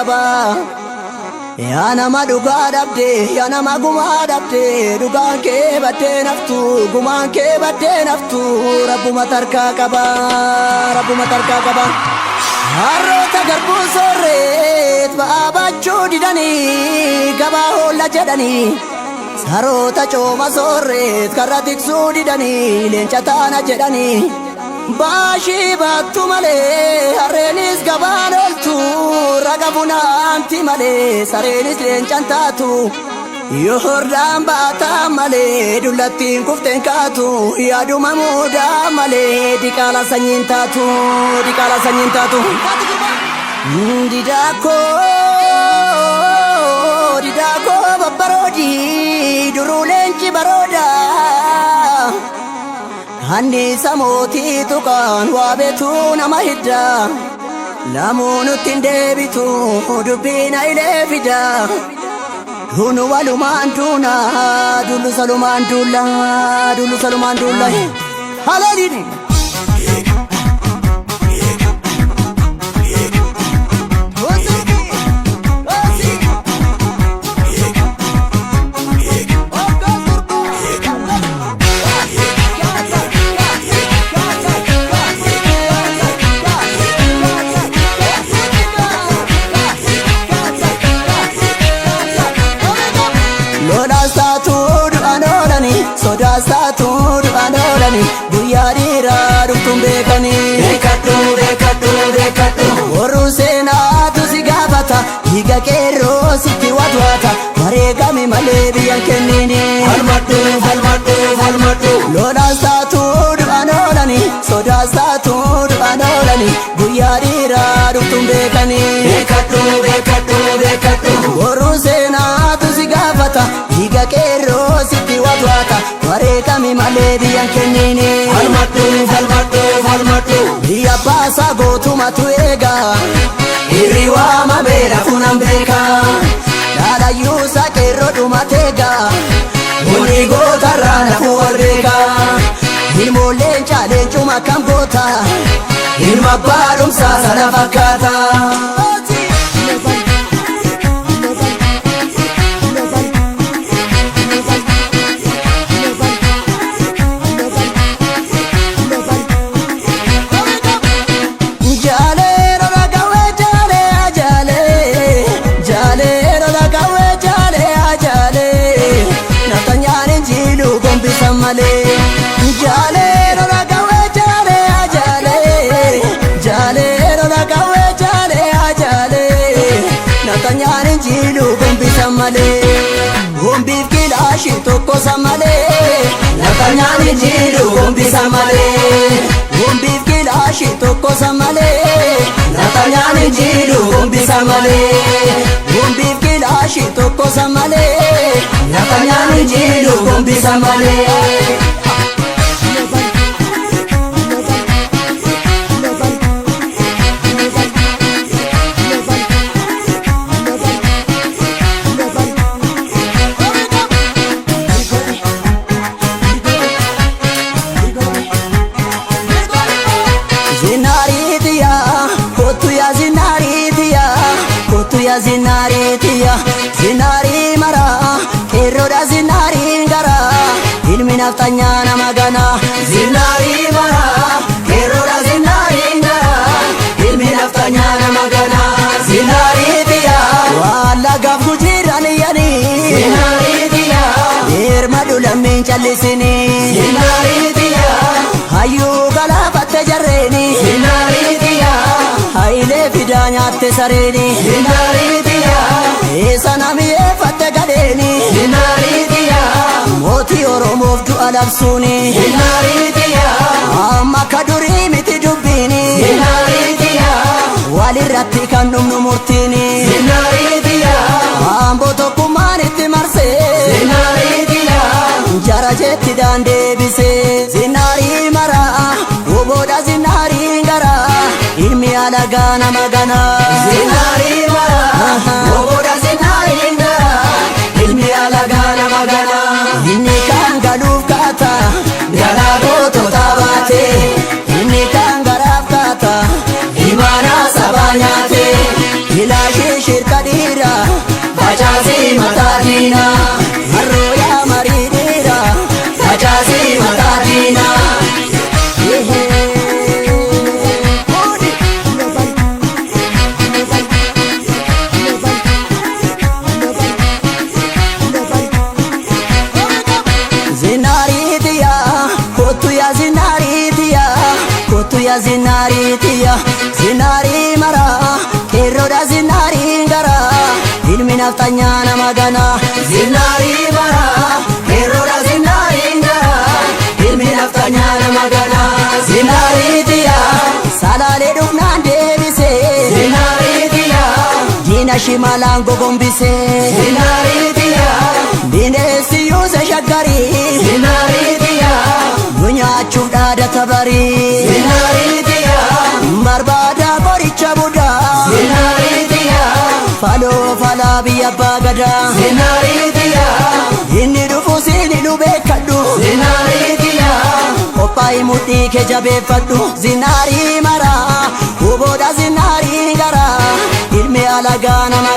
qaba. Yaa nama dhugaa dhabde, yaa nama gumaa dhabde, dhugaan kee baddee naftu, gumaan kee baddee naftu. Rabbuma tarkaa qaba, rabbuma tarkaa qaba. Harroota garbuu soorreet ba'aa baachuu didanii, gabaa hoolla jedhanii. Saroota cooma soorreet karra tiksuu didanii, leenca taana jedhanii. Baashii baattu malee harreenis gabaan ooltu, raga bunaanti malee sareenis leencan taatu. Yoo hordaan baataa malee dullattiin kufteen kaatu, yaaduma muudaa malee diqaala sanyiin taatu, diqaala sanyiin taatu. Didaakoo babbaroodii duruu leenci barooda. Hannisa mootii tuqaan waa beetu nama hidda. Namoonni hin deebitu dubbiin ilee fida. Dunu walumaan duuna dullu salumaan duulla, dullu salumaan duulla. Haleelini. Sodaasatu du'aan oolani guyyaa dhiiraa dhuftuun beekani. Beekadhu beekadhu beekadhu warruu seenaatu si gaafata, dhiiga qeerroo sitti wadwaata, wareegame malee biyyan kennini. Falmadhu falmadhu falmadhu lolaasatu du'aan oolani, sodaasatu du'aan oolani guyyaa dhiiraa dhuftuun beekani. Beekadhu beekadhu beekadhu warruu seenaatu si gaafata, dhiiga qeerroo sitti wadwaata, wareegame malee biyyan kennini. Falmadhu falmadhu falmadhu biyya baasaa gootumatu eega, irri waama beela funan beeka. Dhaadhayyuusa qeerroo dhumateega, bunni gootarraa nafu wal beeka. Ilmoolleen caaleencuma kan goota, ilma baadhumsaa sana fakkaata. Jaleero la gawe jale ajale, jaleero la gawe jale ajale. Natanyaan jilu gombi samale, gombi kilashi tokko samale. Natanyaan jilu gombi samale, gombi kilashi tokko samale. Natanyaan jilu gombi samale, gombi kilashi tokko samale. Natanyaan jilu gombi samale. Zinaritia, zinari mara, keroda zinari gara, ilmi naftanya nama gana. Zinari mara, keroda zinari gara, ilmi naftanya nama gana. Zinaritia, wala gafu jiran yani. Zinaritia, irmadu lamin chalisini. Zinaritia, hayu galafatte jarreni. Zinaritia, haile fidanya te sareni. Zinaritia, esa namiye fatte gadeni. Zinaritia, moti oromoof du'a labsuuni. Zinaritia, amma kaduri miti dubbini. Zinaritia, walirratti kan dhumnu murtiini. Zinaritia, ambo tokkummaan itti marse. Zinaritia, jara jetti daandeebise. Zinari mara, goboodha zinari gara, ilmi alagaa nama gana. Zinari mara, goboodha zinari gara, ilmi alagaa nama gana. Inni kan galuuf kaata, galaa da zinari tiya zinari mara kero da zinari gara ilmi naftanya nama gana zinari mara kero da zinari gara ilmi naftanya nama gana zinari tiya salale duknan debise zinari tiya dina shimalan gogombise zinari tiya binesi yuze shagari zinari tiya dunya chuda da tabari zinari tiya barbada boricha buda zinari tiya falo fala biya bagada zinari tiya inni dufusini lubekadu zinari tiya opai muti ke jabe fadu zinari mara uboda zinari gara ilmi alaga nama